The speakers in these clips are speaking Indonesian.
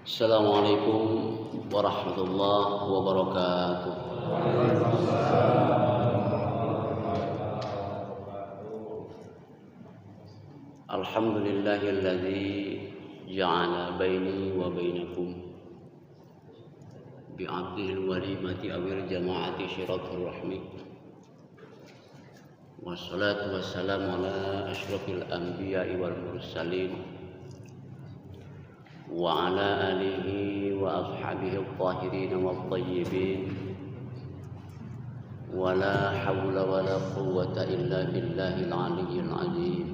Assalamualaikum warahmatullahi wabarakatuh. Alhamdulillahilladzi ja'ala baini wa bainakum bi'abdihil walimati awil jama'ati syiratul rahmi. Wassalatu wassalamu ala asyrafil anbiya'i wal mursalin wa ala alihi wa ashabihi al-tahirin wal-tayyibin wa la hawla wa la quwwata illa billahil aliyyil azim.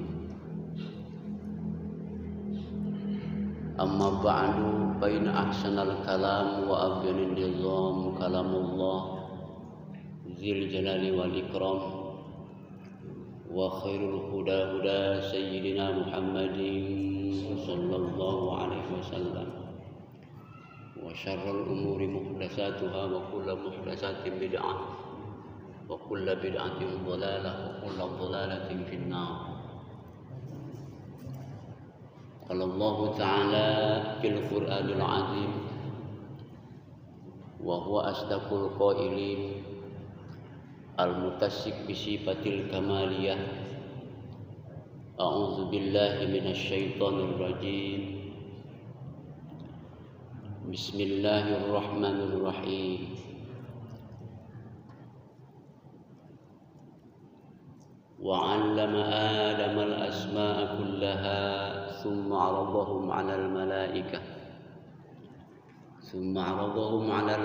Amma ba'du, fa inna ahsanal kalam wa afdalin nizam kalamullah dzil jalali wal ikram wa khairul huda huda sayyidina Muhammadin sallallahu alaihi wasallam wa syarrul umuri muhdatsatuha wa kullu muhdatsatin bid'ah wa kullu bid'atin dhalalah wa kullu dhalalatin finnar. Qala Allah Ta'ala fil Qur'anil Azim wa huwa asdaqul qailin al-mutassik bi sifatil kamaliyah. A'udzu billahi minasy syaithanir rajim. Bismillahirrahmanirrahim. Wa 'allama Adama al-asma'a kullaha thumma 'aradahum 'alal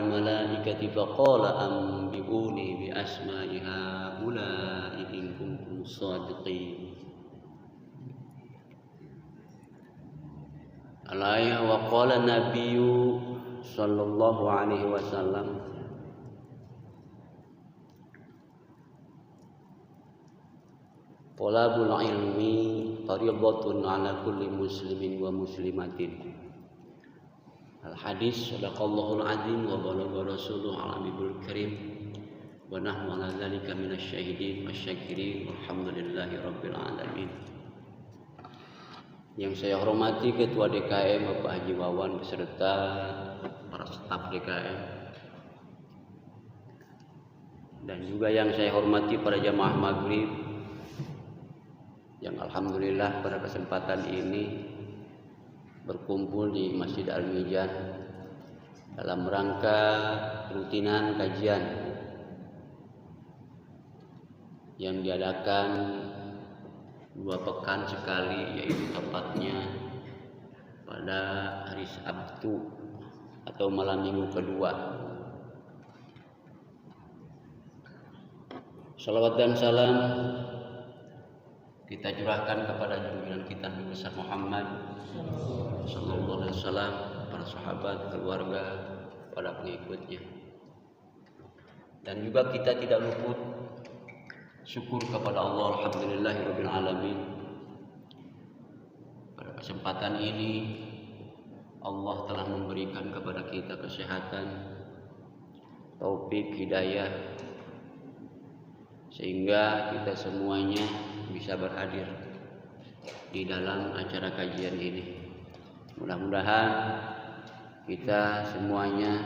malaikati faqala anbi'uni bi asma'i haula'i in kuntum shadiqin. Al-ayah wa qala nabiyyu sallallahu alaihi wasallam talabul ilmi fardhatun ala kulli muslimin wa muslimatin. Al-hadis sadaqallahul azim wa balagha rasuluhu al-habibul karim wa nahnu ala dzalika minasy syahidin wasyakirin walhamdulillahi rabbil alamin. Yang saya hormati Ketua DKM Bapak Haji Wawan beserta para staf DKM, dan juga yang saya hormati para jamaah maghrib yang alhamdulillah pada kesempatan ini berkumpul di Masjid Al-Mizan dalam rangka rutinan kajian yang diadakan 2 pekan sekali, yaitu tepatnya pada hari Sabtu atau malam minggu kedua. Salawat dan salam kita curahkan kepada junjungan kita Nabi besar Muhammad sallallahu alaihi wasallam, para sahabat, keluarga, para pengikutnya. Dan juga kita tidak luput syukur kepada Allah, alhamdulillahirabbil alamin. Pada kesempatan ini Allah telah memberikan kepada kita kesehatan, taufik, hidayah, sehingga kita semuanya bisa berhadir di dalam acara kajian ini. Mudah-mudahan kita semuanya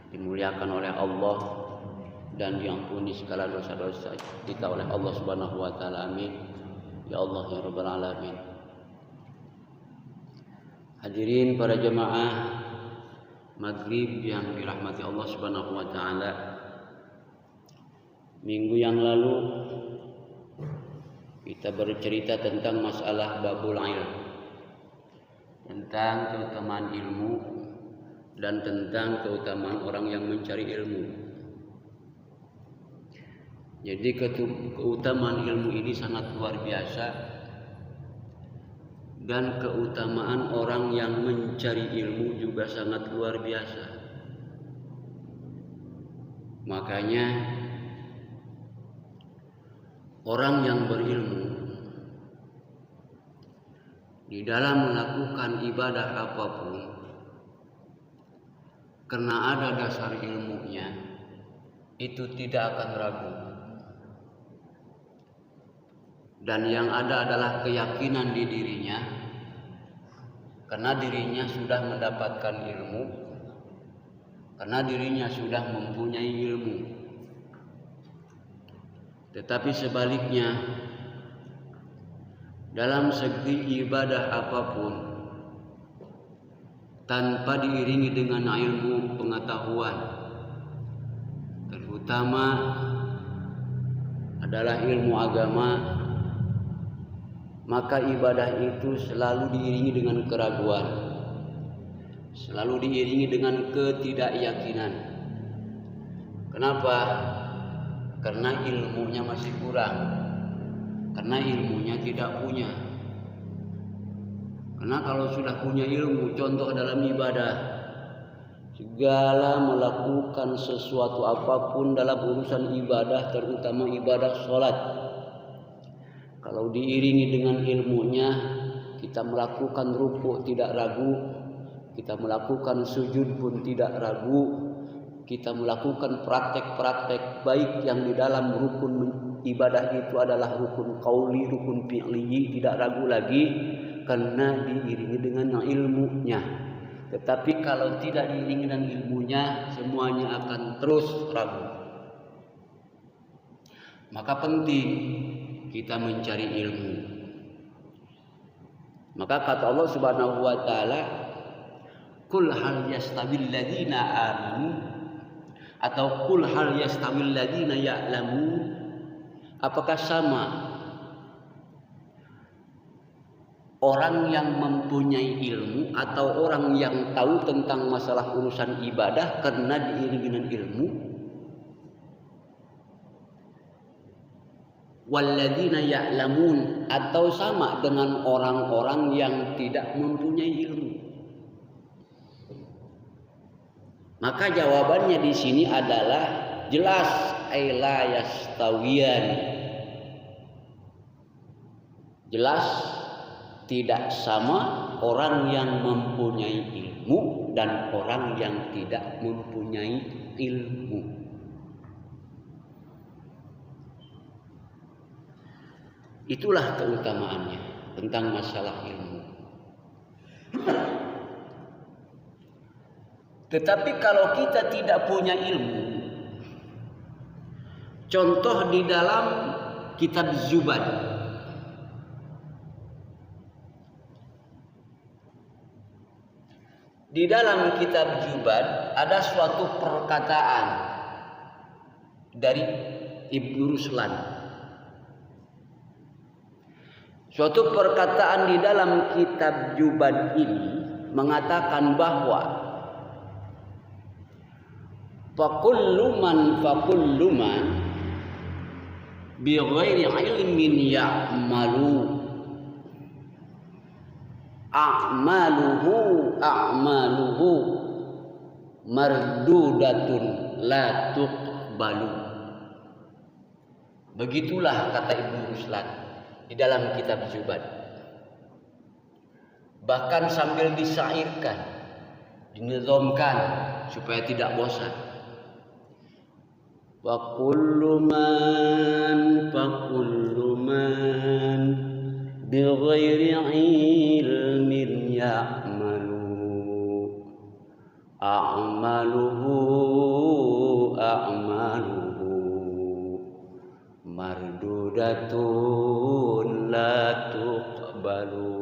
dimuliakan oleh Allah dan diampuni segala dosa-dosa kita oleh Allah Subhanahu wa taala. Amin ya Allah ya rabbal alamin. Hadirin para jemaah maghrib yang dirahmati Allah Subhanahu wa taala, minggu yang lalu kita bercerita tentang masalah babul ilm, tentang keutamaan ilmu dan tentang keutamaan orang yang mencari ilmu. Jadi keutamaan ilmu ini sangat luar biasa, dan keutamaan orang yang mencari ilmu juga sangat luar biasa. Makanya orang yang berilmu di dalam melakukan ibadah apapun, karena ada dasar ilmunya, itu tidak akan ragu. Dan yang ada adalah keyakinan di dirinya, karena dirinya sudah mendapatkan ilmu, karena dirinya sudah mempunyai ilmu. Tetapi sebaliknya, dalam segi ibadah apapun, tanpa diiringi dengan ilmu pengetahuan, terutama adalah ilmu agama, maka ibadah itu selalu diiringi dengan keraguan, selalu diiringi dengan ketidakyakinan. Kenapa? Karena ilmunya masih kurang, karena ilmunya tidak punya. Karena kalau sudah punya ilmu, contoh dalam ibadah, segala melakukan sesuatu apapun dalam urusan ibadah, terutama ibadah sholat, kalau diiringi dengan ilmunya, kita melakukan ruku tidak ragu, kita melakukan sujud pun tidak ragu, kita melakukan praktek-praktek baik yang di dalam rukun ibadah itu adalah rukun qauli, rukun fi'li, tidak ragu lagi karena diiringi dengan ilmunya. Tetapi kalau tidak diiringi dengan ilmunya, semuanya akan terus ragu. Maka penting kita mencari ilmu. Maka kata Allah Subhanahu wa taala, "Qul hal yastawil ladzina amanu" atau "Qul hal yastawil ladzina ya'lamun", apakah sama orang yang mempunyai ilmu atau orang yang tahu tentang masalah urusan ibadah karena diiringi dengan ilmu? Walladzina ya'lamun, atau sama dengan orang-orang yang tidak mempunyai ilmu? Maka jawabannya di sini adalah jelas, la yastawiyan. Jelas tidak sama orang yang mempunyai ilmu dan orang yang tidak mempunyai ilmu. Itulah keutamaannya tentang masalah ilmu. Tetapi kalau kita tidak punya ilmu, contoh di dalam kitab Zubad, di dalam kitab Zubad ada suatu perkataan dari Ibnu Ruslan. Suatu perkataan di dalam kitab Zubad ini mengatakan bahwa fakullu man bi ghairi ilmin ya'malu a'maluhu mardudatun la tuqbalu. Begitulah kata Ibnu Ruslan di dalam kitab Zubad. Bahkan sambil disyairkan, dinizamkan supaya tidak bosan. Wa kullu man bi ghairi ilmin ya'malu a'maluhu mardudatun la tuqbalu.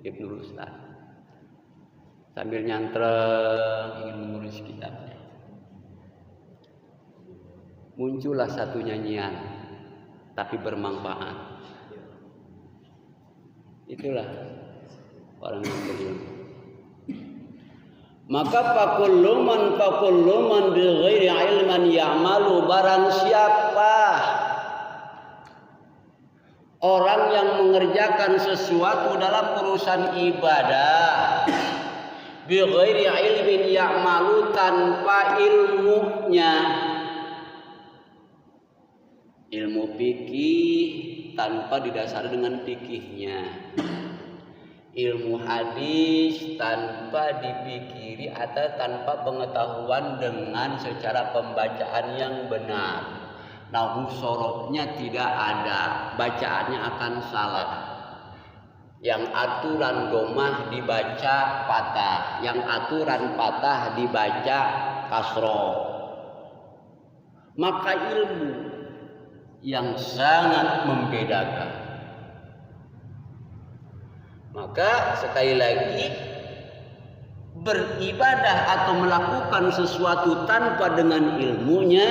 Ibnu Ruslan sambil nyantreng ingin menulis kitabnya, muncullah satu nyanyian tapi bermanfaat. Itulah orang yang berilmu. Maka fakullu man bi ghairi ilman ya'malu, barang siapa orang yang mengerjakan sesuatu dalam urusan ibadah bi ghairi ilmin ya'malu, tanpa ilmunya, ilmu fikih tanpa didasari dengan fikihnya, ilmu hadis tanpa dipikiri atau tanpa pengetahuan dengan secara pembacaan yang benar. Nahu sorofnya tidak ada, bacaannya akan salah. Yang aturan domah dibaca patah, yang aturan patah dibaca kasroh. Maka ilmu yang sangat membedakan. Maka sekali lagi, beribadah atau melakukan sesuatu tanpa dengan ilmunya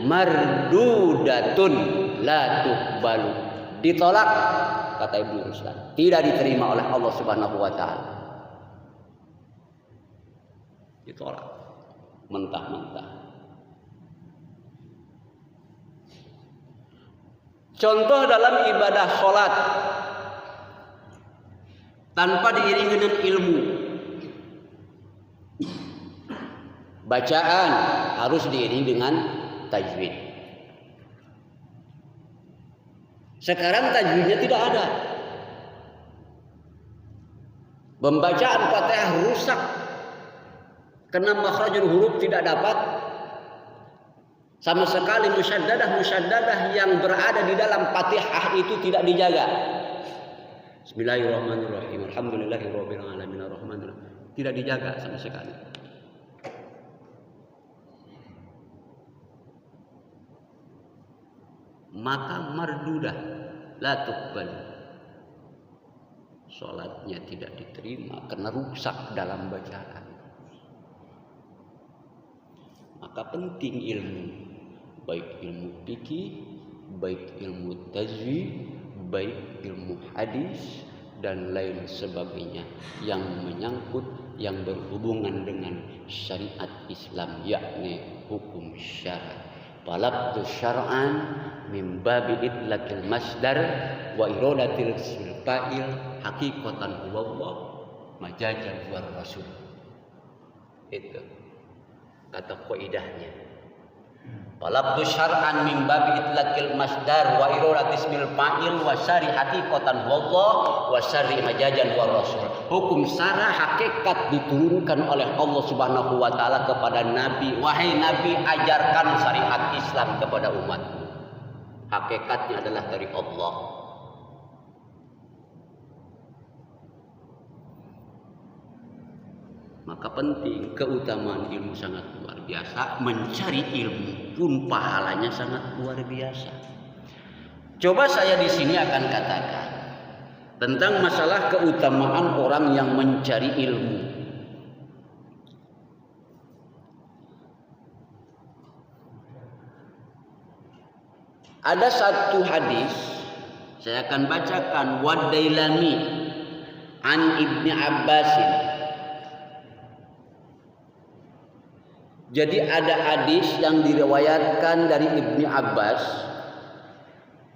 mardudatun la tuqbalu, ditolak, kata Ibnu Ruslan, tidak diterima oleh Allah Subhanahu wa taala. Ditolak mentah-mentah. Contoh dalam ibadah sholat tanpa diiringi dengan ilmu. Bacaan harus diiringi dengan tajwid. Sekarang tajwidnya tidak ada. Pembacaan Fatihah rusak karena makhrajul huruf tidak dapat. Sama sekali musyaddadah yang berada di dalam Fatihah itu tidak dijaga. Bismillahirrahmanirrahim. Alhamdulillahirabbil alamin arrahmanirrahim. Tidak dijaga sama sekali. Maka mardudah la tuqbal. Salatnya tidak diterima karena rusak dalam bacaan. Maka penting ilmu, baik ilmu fikih, baik ilmu tajwid, baik ilmu hadis dan lain sebagainya yang menyangkut, yang berhubungan dengan syariat Islam, yakni hukum syara. Talabtu syar'an min babi itlaqil masdar wa iradatil fa'il haqiqatan huwallah majajan war rasul. Itu kata qaidahnya. Talabtu syar'an min babi itlaqil masdar wa iradatis bil fa'il wa syari haqiqatan huwallah wa syari majajan war rasul. Hukum syara hakikat diturunkan oleh Allah Subhanahu wa taala kepada Nabi. Wahai Nabi, ajarkan syariat Islam kepada umatmu. Hakikatnya adalah dari Allah. Maka penting, keutamaan ilmu sangat luar biasa. Mencari ilmu pun pahalanya sangat luar biasa. Coba saya di sini akan katakan tentang masalah keutamaan orang yang mencari ilmu. Ada satu hadis saya akan bacakan, Wadailami an Ibni Abbasin. Jadi ada hadis yang diriwayatkan dari Ibni Abbas,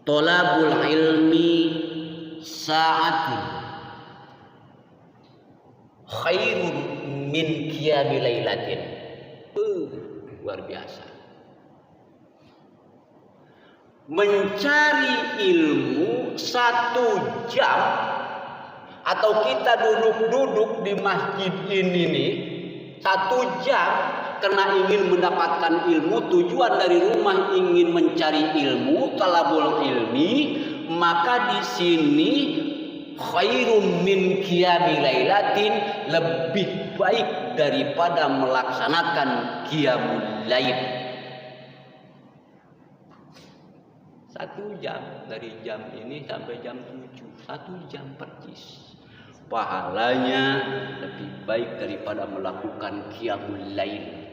tolabul ilmi sa'atun khairun min qiyami lailatin. Luar biasa. Mencari ilmu 1 jam atau kita duduk-duduk di masjid ini nih 1 jam karena ingin mendapatkan ilmu, tujuan dari rumah ingin mencari ilmu, talabul ilmi, maka di sini khairum min qiyami lailatin, lebih baik daripada melaksanakan qiyamul lail. 1 jam dari jam ini sampai jam 7, 1 jam percis. Pahalanya lebih baik daripada melakukan qiyamul lail.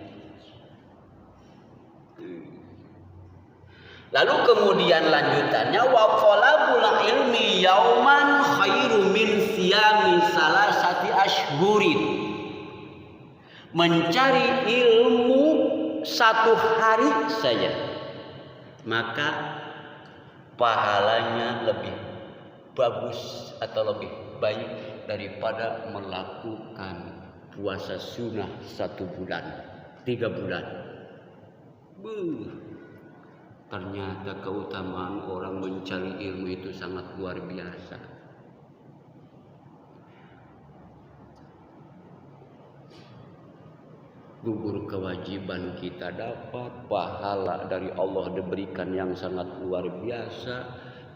Lalu kemudian lanjutannya, wa talabul ilmi yauman khairu min siyami salasati ashhurin. Mencari ilmu 1 hari saja, maka pahalanya lebih bagus atau lebih baik daripada melakukan puasa sunnah 1 bulan, 3 bulan. Ternyata keutamaan orang mencari ilmu itu sangat luar biasa. Gugur kewajiban kita dapat, pahala dari Allah diberikan yang sangat luar biasa.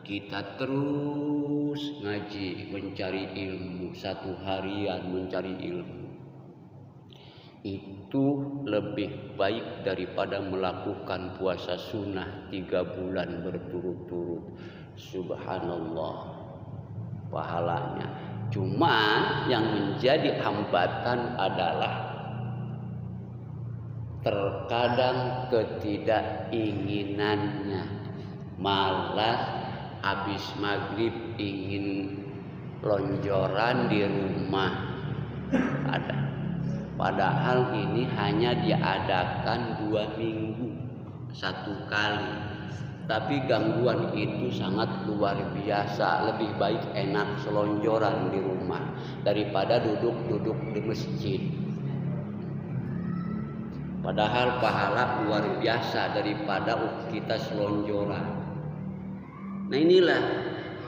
kita terus ngaji, mencari ilmu, satu harian mencari ilmu, itu lebih baik daripada melakukan puasa sunnah 3 bulan berturut-turut. Subhanallah pahalanya. Cuma yang menjadi hambatan adalah terkadang ketidakinginannya, malah habis maghrib ingin lonjoran di rumah ada. Padahal ini hanya diadakan 2 minggu 1 kali. Tapi gangguan itu sangat luar biasa. Lebih baik enak selonjoran di rumah daripada duduk-duduk di masjid. Padahal pahala luar biasa daripada kita selonjoran. Nah inilah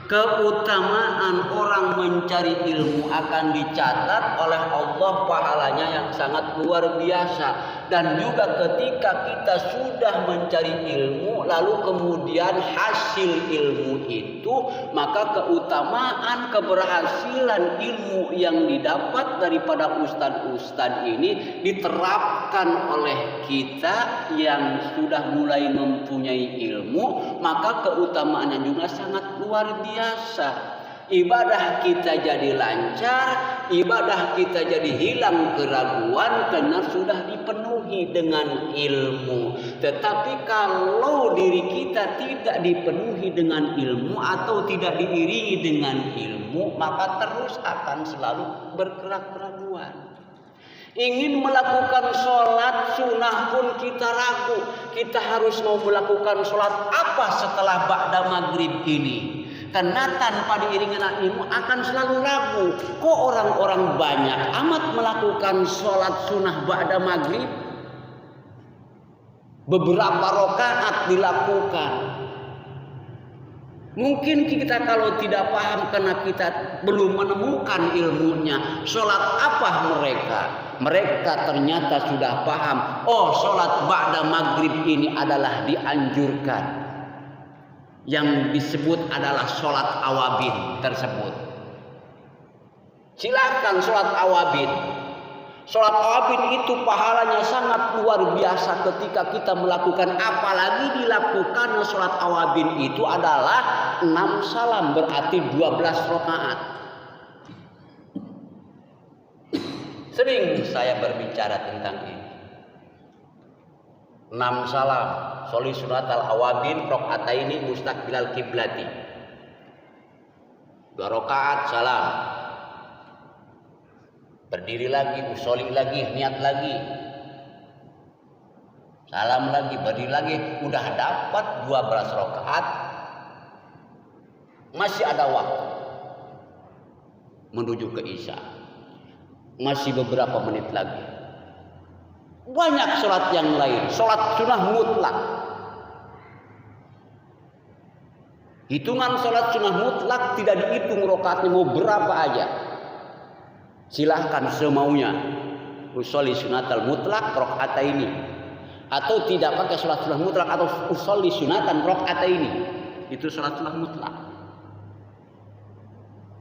keutamaan orang mencari ilmu akan dicatat oleh Allah pahalanya yang sangat luar biasa. Dan juga ketika kita sudah mencari ilmu lalu kemudian hasil ilmu itu, maka keutamaan keberhasilan ilmu yang didapat daripada ustadz-ustadz ini diterapkan oleh kita yang sudah mulai mempunyai ilmu, maka keutamaannya juga sangat luar biasa. Ibadah kita jadi lancar, ibadah kita jadi hilang keraguan karena sudah dipenuhi dengan ilmu. Tetapi kalau diri kita tidak dipenuhi dengan ilmu atau tidak diiringi dengan ilmu, maka terus akan selalu berkerak-keraguan. Ingin melakukan sholat sunnah pun kita ragu. Kita harus mau melakukan sholat apa setelah ba'da maghrib ini? Karena tanpa diiringi ilmu akan selalu ragu. Kok orang-orang banyak amat melakukan sholat sunnah ba'da maghrib? Beberapa rakaat dilakukan. Mungkin kita kalau tidak paham karena kita belum menemukan ilmunya. Sholat apa mereka? Mereka ternyata sudah paham. Oh, sholat ba'da maghrib ini adalah dianjurkan. Yang disebut adalah sholat awabin tersebut. Silakan sholat awabin. Sholat awabin itu pahalanya sangat luar biasa ketika kita melakukan. Apalagi dilakukan sholat awabin itu adalah 6 salam, berarti 12 rakaat. Sering saya berbicara tentang ini. 6 salam, sholli sunat al-awabin rakaataini mustaqbilal kiblati. 2 rakaat salam. Berdiri lagi, usolli lagi, niat lagi. Salam lagi, berdiri lagi, udah dapat 12 rakaat. Masih ada waktu menuju ke Isya. Masih beberapa menit lagi. Banyak sholat yang lain, sholat sunnah mutlak. Hitungan sholat sunnah mutlak tidak dihitung rakaatnya mau berapa aja. Silahkan semaunya. Usolli sunatal mutlak rakaataini. Atau tidak pakai sholat sunnah mutlak atau usolli sunatan rakaataini. Itu sholat sunnah mutlak.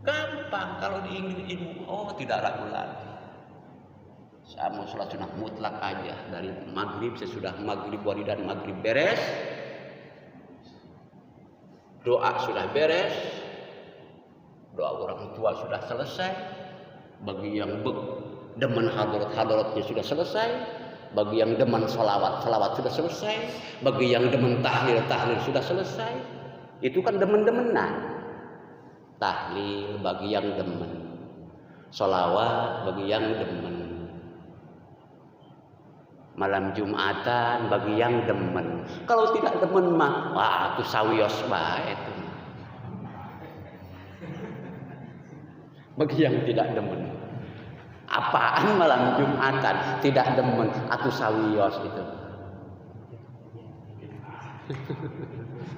Gampang kalau diingin ilmu. Oh, tidak ragu lagi. Saya mau sholat sunnah mutlak aja dari maghrib, sesudah maghrib waridan maghrib beres, doa sudah beres, doa orang tua sudah selesai, bagi yang demen hadarat-hadaratnya sudah selesai, bagi yang demen salawat sudah selesai, bagi yang demen tahlil sudah selesai. Itu kan demen-demenan. Tahlil bagi yang demen, salawat bagi yang demen. Malam Jumatan bagi yang demen. Kalau tidak demen mah, wah itu sawios bae itu. Bagi yang tidak demen. Apaan malam Jumatan tidak demen atau sawios itu.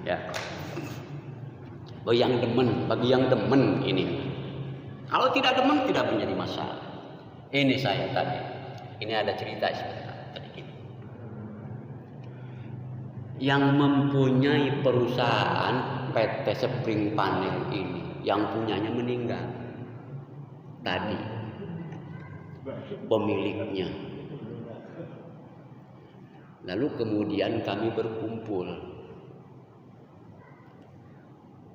Ya. Bagi yang demen ini. Kalau tidak demen tidak menjadi masalah. Ini saya tadi. Ini ada cerita sebentar. Yang mempunyai perusahaan PT Spring Panel ini yang punyanya meninggal tadi, pemiliknya. Lalu kemudian kami berkumpul,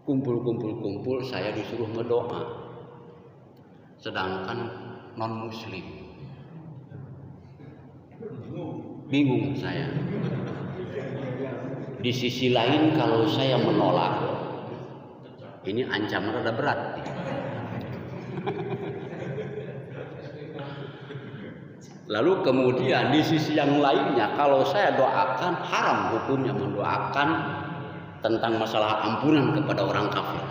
kumpul, saya disuruh ngedoa, sedangkan non muslim. Bingung saya. Di sisi lain kalau saya menolak, ini ancaman rada berat. Lalu kemudian di sisi yang lainnya, kalau saya doakan, haram hukumnya mendoakan tentang masalah ampunan kepada orang kafir.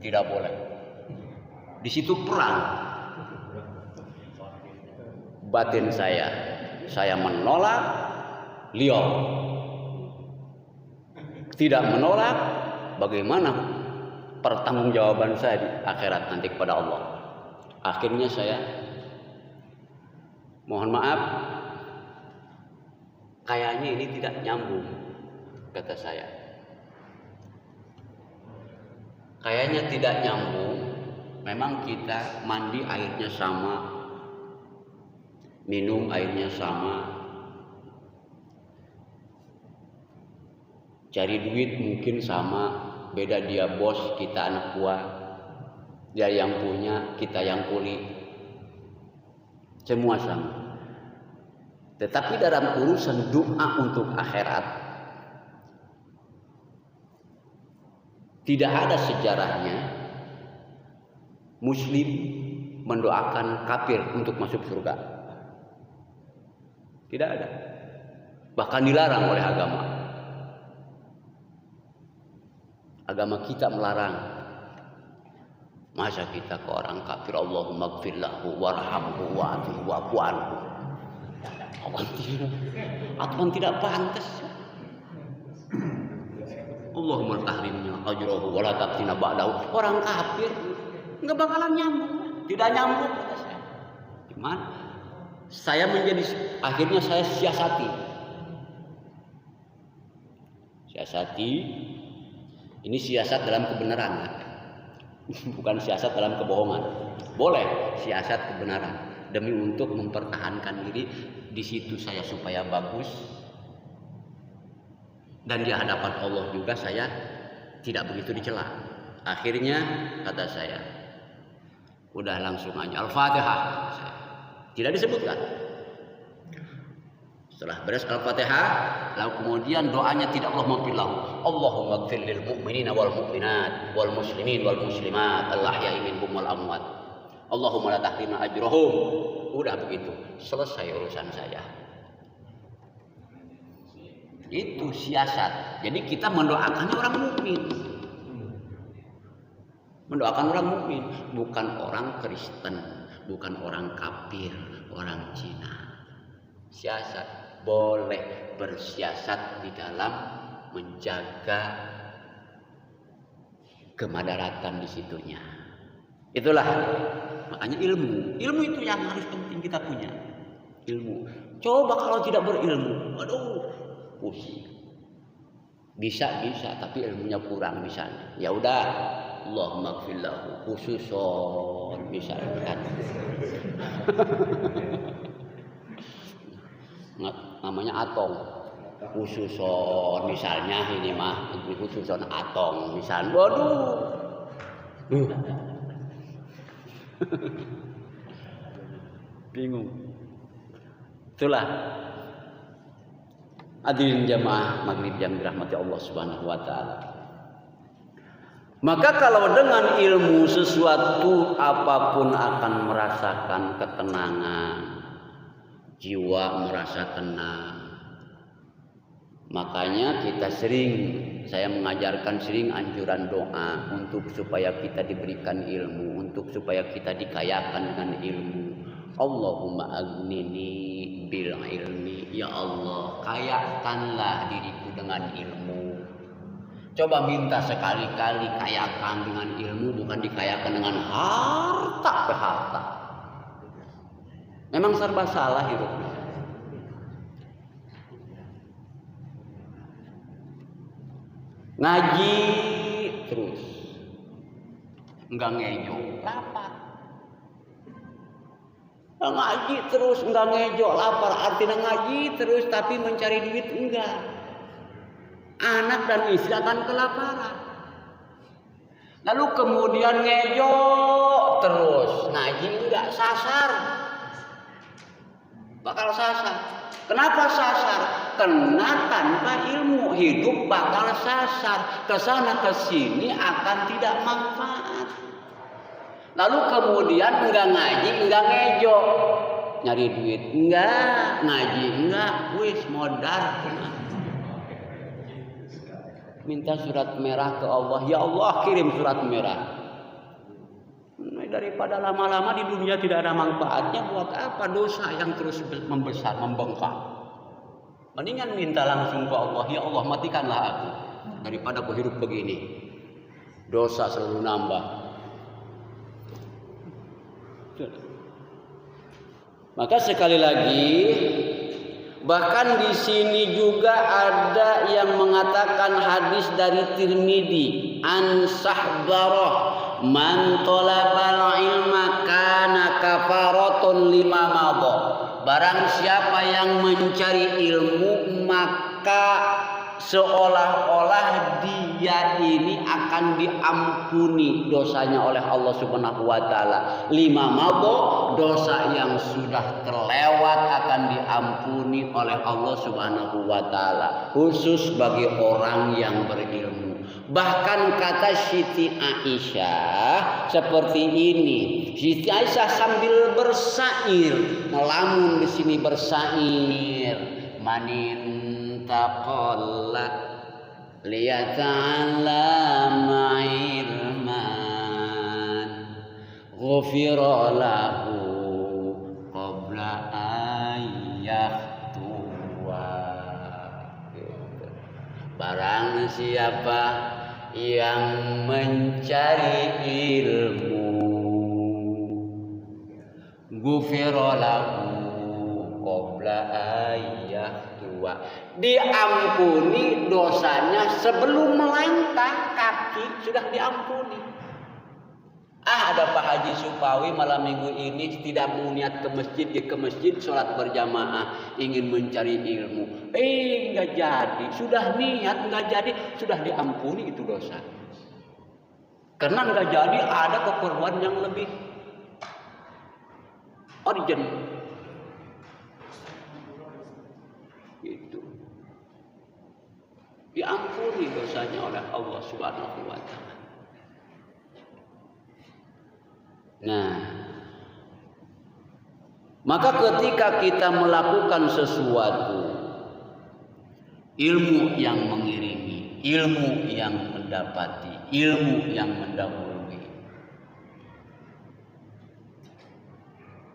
Tidak boleh. Di situ perang batin saya menolak, beliau tidak menolak. Bagaimana pertanggungjawaban saya di akhirat nanti kepada Allah? Akhirnya saya mohon maaf, kayaknya ini tidak nyambung, kata saya. Kayaknya tidak nyambung. Memang kita mandi airnya sama, minum airnya sama, cari duit mungkin sama, beda dia bos, kita anak buah, dia yang punya, kita yang kuli, semua sama. Tetapi dalam urusan doa untuk akhirat, tidak ada sejarahnya muslim mendoakan kafir untuk masuk surga. Tidak ada. Bahkan dilarang oleh agama. Agama kita melarang. Masa kita ke orang kafir, Allahumma gfir lahu warhamhu wa'afihi wa'fu anhu. Aturan tidak pantas. Allahumma tahrimna ajrahu wa la taqtina ba'dahu. Orang kafir enggak bakalan nyambung. Tidak nyambung kata saya. Gimana? Saya akhirnya saya siasati. Ini siasat dalam kebenaran, bukan siasat dalam kebohongan. Boleh siasat kebenaran demi untuk mempertahankan diri di situ saya supaya bagus, dan di hadapan Allah juga saya tidak begitu dicela. Akhirnya kata saya, udah langsung aja Al-Fatihah. Tidak disebutkan. Setelah beres Al-Fatihah, lalu kemudian doanya tidak Allahumma gfir lahu, Allahumma gfir lil mu'minina wal mu'minat wal muslimin wal muslimat al-ahya'i minhum wal amwat, Allahumma la tahrimna ajrahum. Udah begitu, selesai urusan saya. Itu siasat. Jadi kita mendoakan orang mukmin. Mendoakan orang mukmin, bukan orang Kristen, bukan orang kafir, orang Cina. Siasat. Boleh bersiasat di dalam menjaga kemadaratan di situnya. Itulah makanya ilmu itu yang harus penting kita punya. Ilmu. Coba kalau tidak berilmu, aduh, pusing. Bisa tapi ilmunya kurang misalnya. Ya udah, Allahumma gfir lahu khususon misalkan. Namanya atong, khususon misalnya, ini mah khususon atong misalnya. Waduh, bingung. Itulah hadirin jamaah maghrib yang dirahmati Allah Subhanahu wa taala. Maka kalau dengan ilmu sesuatu apapun akan merasakan ketenangan. Jiwa merasa tenang. Makanya saya mengajarkan sering anjuran doa untuk supaya kita diberikan ilmu, untuk supaya kita dikayakan dengan ilmu. Allahumma aghnini bil ilmi. Ya Allah, kayakanlah diriku dengan ilmu. Coba minta sekali-kali kayakan dengan ilmu, bukan dikayakan dengan harta. Memang serba salah hidupnya. ngaji terus, enggak ngejo, lapar. Ngaji terus, enggak ngejo, lapar. Artinya ngaji terus tapi mencari duit enggak. Anak dan istri akan kelaparan. Lalu kemudian ngejo terus, ngaji enggak, sasar. Bakal sasar. Kenapa sasar? Karena tanpa ilmu hidup bakal sasar. Kesana kesini akan tidak manfaat. Lalu kemudian enggak ngaji, enggak ngejo, nyari duit enggak, ngaji enggak, wis modal. Minta surat merah ke Allah, ya Allah kirim surat merah. Daripada lama-lama di dunia tidak ada manfaatnya, buat apa dosa yang terus membesar, membengkak? Mendingan minta langsung ke Allah, ya Allah matikanlah aku daripada aku hidup begini. Dosa selalu nambah. Maka sekali lagi, bahkan di sini juga ada yang mengatakan hadis dari Tirmidzi, an Sahbarah, man talabal ilma kana kafaratun lima madha. Barang siapa yang mencari ilmu, maka seolah-olah dia ini akan diampuni dosanya oleh Allah Subhanahu wa taala. Lima madha, dosa yang sudah terlewat akan diampuni oleh Allah Subhanahu wa taala, khusus bagi orang yang berilmu. Bahkan kata Siti Aisyah seperti ini. Siti Aisyah sambil bersair, melamun di sini bersair. Manin taqalla liyata'allama ilman ghufira lahu qabla ayyahtuwa. Barang siapa yang mencari ilmu, ghufira lahu qabla ayyahtuwa, diampuni dosanya sebelum melangkah kaki, sudah diampuni. Ada Pak Haji Supawi malam minggu ini tidak mau niat ke masjid, dia ke masjid sholat berjamaah, ingin mencari ilmu. Nggak jadi, sudah niat nggak jadi, sudah diampuni itu dosa. Karena nggak jadi ada keperluan yang lebih urgent. Gitu. Diampuni dosanya oleh Allah Subhanahu wa taala. Nah, maka ketika kita melakukan sesuatu, ilmu yang mengiringi, ilmu yang mendapati, ilmu yang mendahului.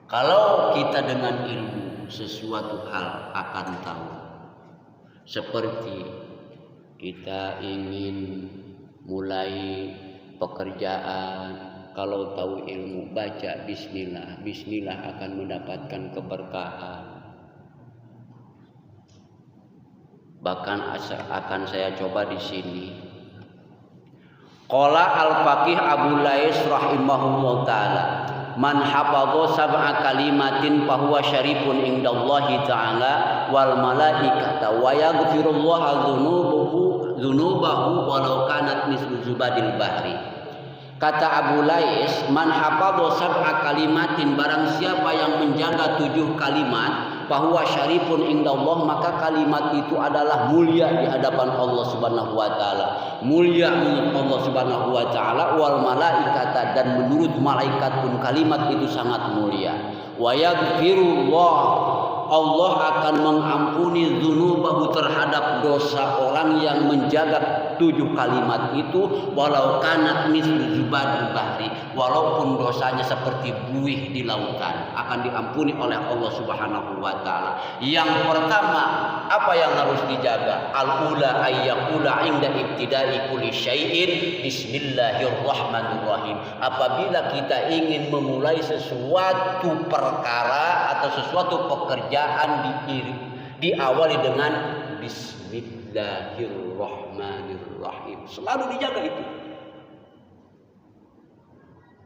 Kalau kita dengan ilmu sesuatu hal akan tahu. Seperti kita ingin mulai pekerjaan, kalau tahu ilmu, baca bismillah, bismillah akan mendapatkan keberkahan. Bahkan akan saya coba di sini. Qala al-faqih Abu Lais rahimahullah taala, man hafadha sab'a kalimatin fahuwa syarifun indallahi taala wal malaikata wa yaghfirullahu dzunubahu walau kanat mislu zubadil bahri. Kata Abu Lais, man hafadha sab'a kalimatin, barang siapa yang menjaga 7 kalimat, bahwa syarifun indallah, maka kalimat itu adalah mulia di hadapan Allah Subhanahu wa taala. Mulia menurut Allah Subhanahu wa taala, wal malaikata, dan menurut malaikat pun kalimat itu sangat mulia. Wa yaghfirullah, Allah akan mengampuni dzunubahu, terhadap dosa orang yang menjaga 7 kalimat itu, walau kanat mislu zubadil bahri, walaupun dosanya seperti buih di lautan, akan diampuni oleh Allah Subhanahu wa taala. Yang pertama, apa yang harus dijaga? Al-ula ayyaqula inda ibtida'i kulli syai'in bismillahirrahmanirrahim. Apabila kita ingin memulai sesuatu perkara atau sesuatu pekerjaan, diawali dengan bismillahirrahmanirrahim. Selalu dijaga itu.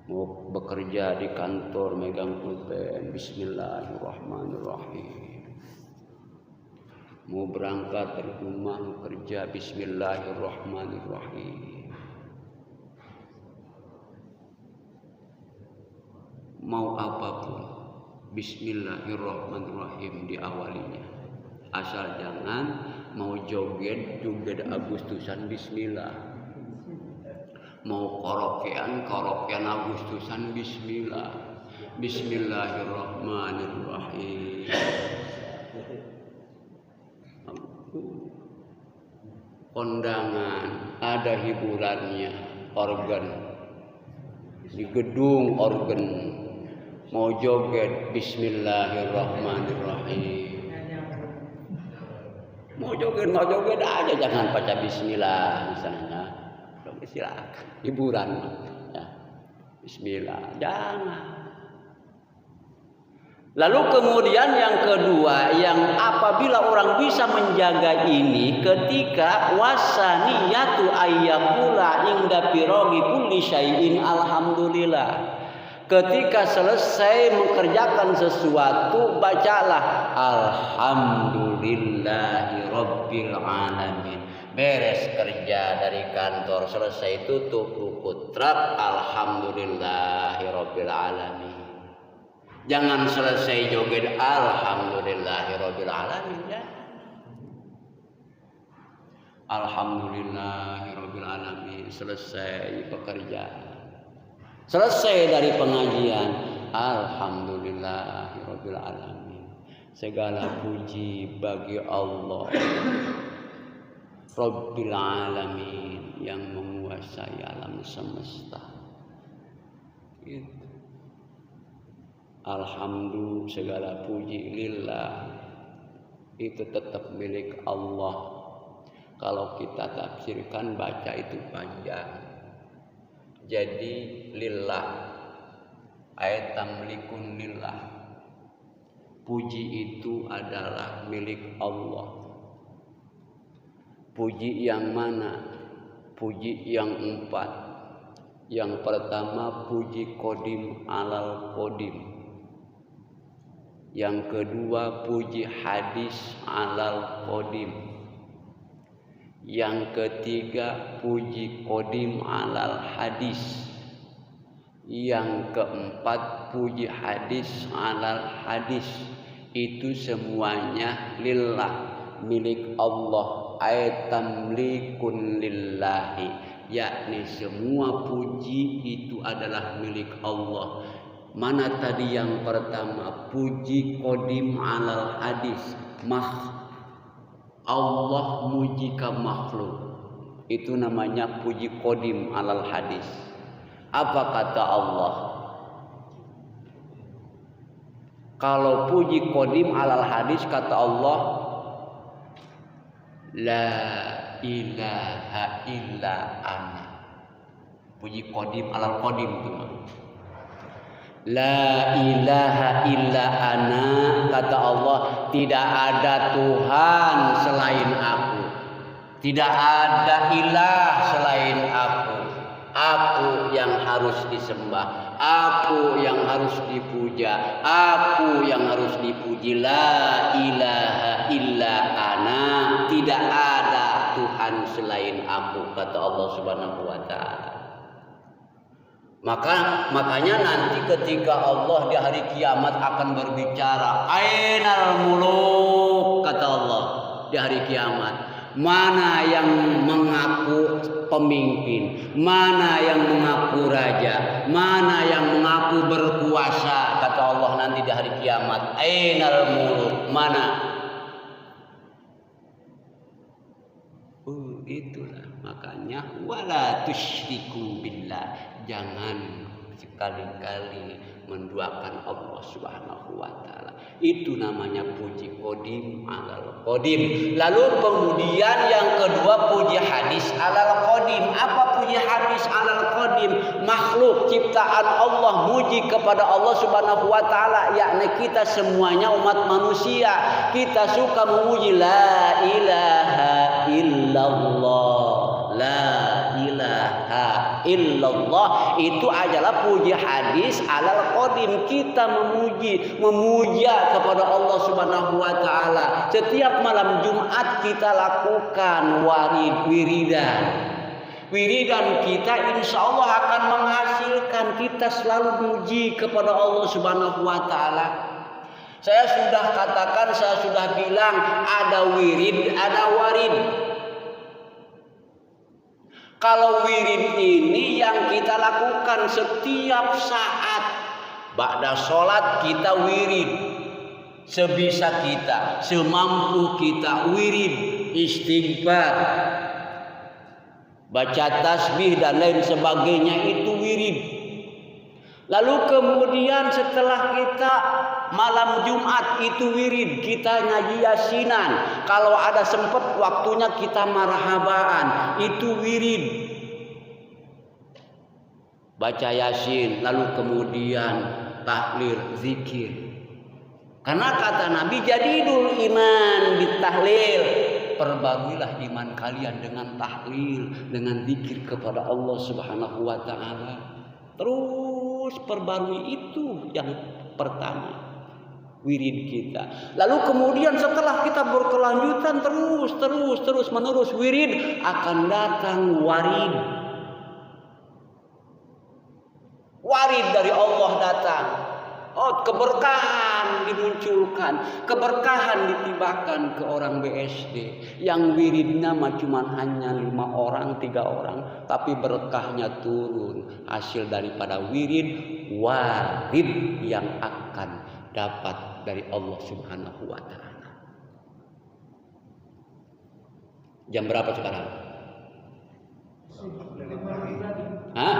Mau bekerja di kantor megang pulpen, bismillahirrahmanirrahim. Mau berangkat dari rumah mau kerja, bismillahirrahmanirrahim. Mau apapun, bismillahirrahmanirrahim diawalinya. Asal jangan mau joget Agustusan bismillah. Mau karaokean Agustusan bismillah. Bismillahirrahmanirrahim. Kondangan ada hiburannya, organ di gedung organ mau joget bismillahirrahmanirrahim. Mau joget aja jangan baca bismillah misalnya. Silakan hiburan ya. Bismillah jangan. Lalu kemudian yang kedua, yang apabila orang bisa menjaga ini ketika wasaniyatu ayyakula inda pirogi kulli syai'in alhamdulillah. Ketika selesai mengerjakan sesuatu, bacalah alhamdulillahi rabbil alamin. Beres kerja dari kantor, selesai tutup buku truk, alhamdulillahi rabbil alamin. Jangan selesai joget alhamdulillahi rabbil alamin ya. Alhamdulillahi rabbil alamin, selesai pekerjaan. Selesai dari pengajian, alhamdulillahirabbil alamin. Segala puji bagi Allah Rabbil alamin yang menguasai alam semesta. Itu. Alhamdulillah, segala puji lillah itu tetap milik Allah. Kalau kita tafsirkan baca itu panjang. Jadi lillah ayat tamlikun lillah, puji itu adalah milik Allah. Puji yang mana? Puji yang 4. Yang pertama puji qadim alal qadim. Yang kedua puji hadis alal qadim. Yang ketiga puji qadim alal hadis. Yang keempat puji hadis alal hadis. Itu semuanya lillah, milik Allah. Tamlikun lillahi, yakni semua puji itu adalah milik Allah. Mana tadi yang pertama puji qadim alal hadis, Allah mujika makhluk, itu namanya puji qadim alal hadis. Apa kata Allah? Kalau puji qadim alal hadis kata Allah, la ilaha illa ana. Puji qadim alal qadim itu. La ilaha illa ana, kata Allah, tidak ada Tuhan selain aku. Tidak ada ilah selain aku. Aku yang harus disembah, aku yang harus dipuja, aku yang harus dipuji. La ilaha illa ana, tidak ada Tuhan selain aku, kata Allah Subhanahu wa taala. Makanya nanti ketika Allah di hari kiamat akan berbicara, ainal muluk, kata Allah di hari kiamat. Mana yang mengaku pemimpin, mana yang mengaku raja, mana yang mengaku berkuasa, kata Allah nanti di hari kiamat. Ainal muluk, mana? Itulah makanya wala tusyriku billah, jangan sekali-kali menduakan Allah Subhanahu wa taala. Itu namanya puji qadim alal qadim. Lalu kemudian yang kedua puji hadis alal qadim. Apa puji hadis alal qadim? Makhluk ciptaan Allah muji kepada Allah Subhanahu wa taala, yakni kita semuanya umat manusia. Kita suka memuji la ilaha illallah, la ilaha illallah itu adalah puji hadis alal qadim, kita memuja kepada Allah Subhanahu wa taala. Setiap malam Jumat kita lakukan wiridan kita insya Allah akan menghasilkan kita selalu muji kepada Allah Subhanahu wa taala. Saya sudah bilang ada wirid, ada warid. Kalau wirid ini yang kita lakukan setiap saat. Ba'da sholat kita wirid. Sebisa kita, semampu kita wirid, istighfar, baca tasbih dan lain sebagainya itu wirid. Lalu kemudian setelah kita malam Jumat itu wirid, kita ngaji yasinan. Kalau ada sempat waktunya kita marhabaan, itu wirid. Baca yasin, lalu kemudian tahlil, zikir. Karena kata Nabi, jadidul iman bitahlil. Perbaruilah iman kalian dengan tahlil, dengan zikir kepada Allah Subhanahu wa taala. Terus perbarui itu yang pertama, wirid kita. Lalu kemudian setelah kita berkelanjutan terus menerus wirid, akan datang warid. Warid dari Allah datang. Oh, keberkahan dimunculkan, keberkahan ditibakan ke orang BSD yang wiridnya cuma hanya 5 orang, 3 orang, tapi berkahnya turun hasil daripada wirid warid yang akan dapat dari Allah Subhanahu wa taala. Jam berapa sekarang? Hah?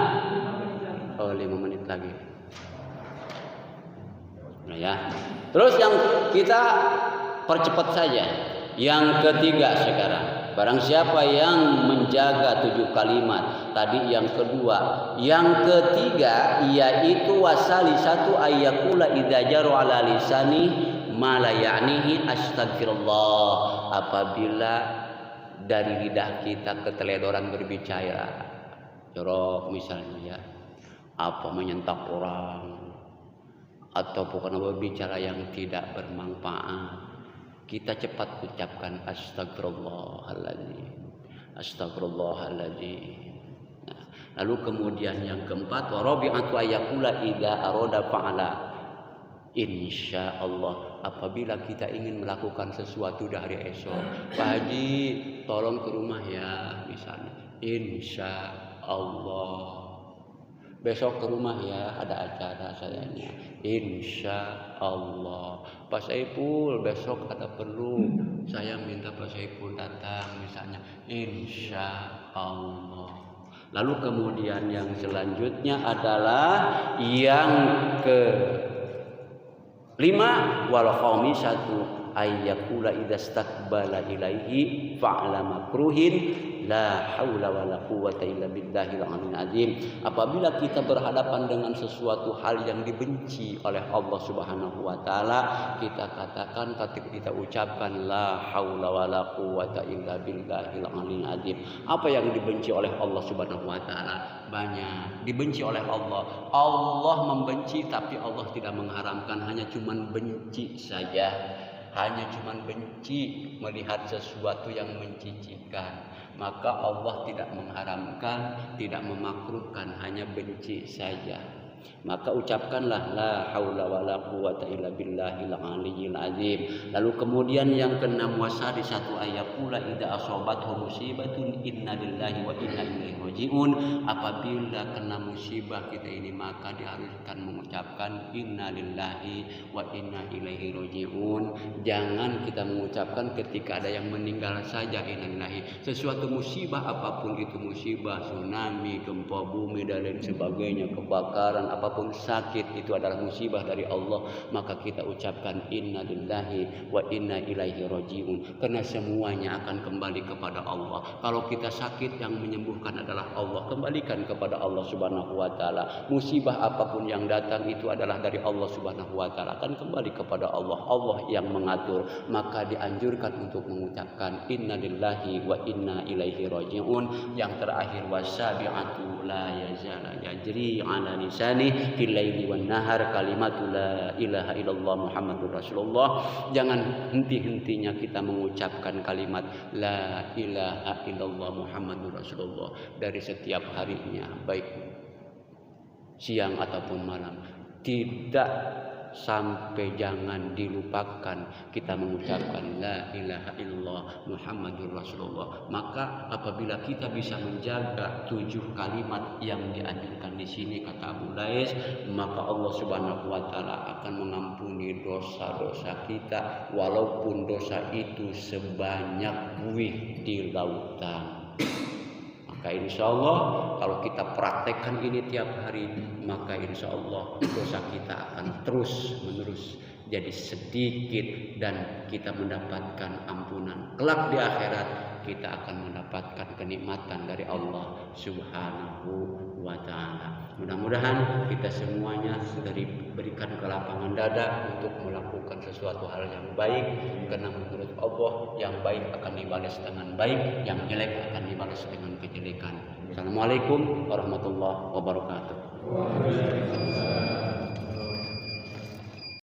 Oh, 5 menit lagi. Nah ya. Terus yang kita percepat saja. Yang ketiga sekarang. Barang siapa yang menjaga 7 kalimat. Tadi yang kedua. Yang ketiga yaitu wasalisatu ayyakula idza jaru ala lisani ma la ya'nihi astagfirullah. Apabila dari lidah kita keteledoran berbicara. Jorok misalnya ya. Apa menyentak orang. Atau bukan berbicara yang tidak bermanfaat, kita cepat ucapkan astagfirullahaladzim, astagfirullahaladzim. Nah, lalu kemudian yang keempat, warabi'atu ayyakula idza arada fa'ala insyaallah. Apabila kita ingin melakukan sesuatu dari esok, Pak Haji tolong ke rumah ya, misalnya insyaallah. Besok ke rumah ya, ada acara sayanya. Insya Allah. Pak Saiful besok ada perlu, saya minta Pak Saiful datang misalnya. Insya Allah. Lalu kemudian yang selanjutnya adalah yang ke-5 wal khamisatu ayyakula idastaqbala ilaihi fa'ala makruhin la haula wala quwwata illa billahil aliyyil azim. Apabila kita berhadapan dengan sesuatu hal yang dibenci oleh Allah Subhanahu wa taala, kita katakan, kita ucapkan la haula wala quwwata illa billahil aliyyil azim. Apa yang dibenci oleh Allah Subhanahu wa taala? Banyak. Dibenci oleh Allah. Allah membenci tapi Allah tidak mengharamkan, hanya cuman benci saja. Hanya cuman benci melihat sesuatu yang mencicikan. Maka Allah tidak mengharamkan, tidak memakruhkan, hanya benci saja. Maka ucapkanlah la haula wala quwwata illa billahil aliyyil azim. Lalu kemudian yang ke-6 wasalisatu ayyakula idza asabathu musibatun inna lillahi wa inna ilaihi rajiun. Apabila kena musibah kita ini, maka diharuskan mengucapkan inna lillahi wa inna ilaihi rajiun. Jangan kita mengucapkan ketika ada yang meninggal saja inna lillahi. Sesuatu musibah apapun itu, musibah tsunami, gempa bumi dan lain sebagainya, kebakaran, apapun, sakit itu adalah musibah dari Allah, maka kita ucapkan inna lillahi wa inna ilaihi rajiun, karena semuanya akan kembali kepada Allah. Kalau kita sakit, yang menyembuhkan adalah Allah, kembalikan kepada Allah Subhanahu wa taala. Musibah apapun yang datang itu adalah dari Allah Subhanahu wa taala, akan kembali kepada Allah. Allah yang mengatur, maka dianjurkan untuk mengucapkan inna lillahi wa inna ilaihi rajiun. Yang terakhir, wasabi'atu la yazala yajri ala lisani fil laili wan nahar kalimatu la ilaha illallah Muhammadur Rasulullah. Jangan henti-hentinya kita mengucapkan kalimat la ilaha illallah Muhammadur Rasulullah dari setiap harinya, baik siang ataupun malam. Tidak sampai jangan dilupakan kita mengucapkan la ilaha illallah Muhammadur Rasulullah. Maka apabila kita bisa menjaga 7 kalimat yang dianjurkan di sini, kata Abu Lais, maka Allah Subhanahu wa taala akan mengampuni dosa-dosa kita, walaupun dosa itu sebanyak buih di lautan. Maka insya Allah kalau kita praktekkan ini tiap hari, maka insya Allah dosa kita akan terus menerus jadi sedikit dan kita mendapatkan ampunan. Kelak di akhirat kita akan mendapatkan kenikmatan dari Allah Subhanahu wa taala. Mudah-mudahan kita semuanya sudah diberikan kelapangan dada untuk melakukan sesuatu hal yang baik, karena menurut Allah yang baik akan dibalas dengan baik, yang jelek akan dibalas dengan kejelekan. Assalamualaikum warahmatullahi wabarakatuh.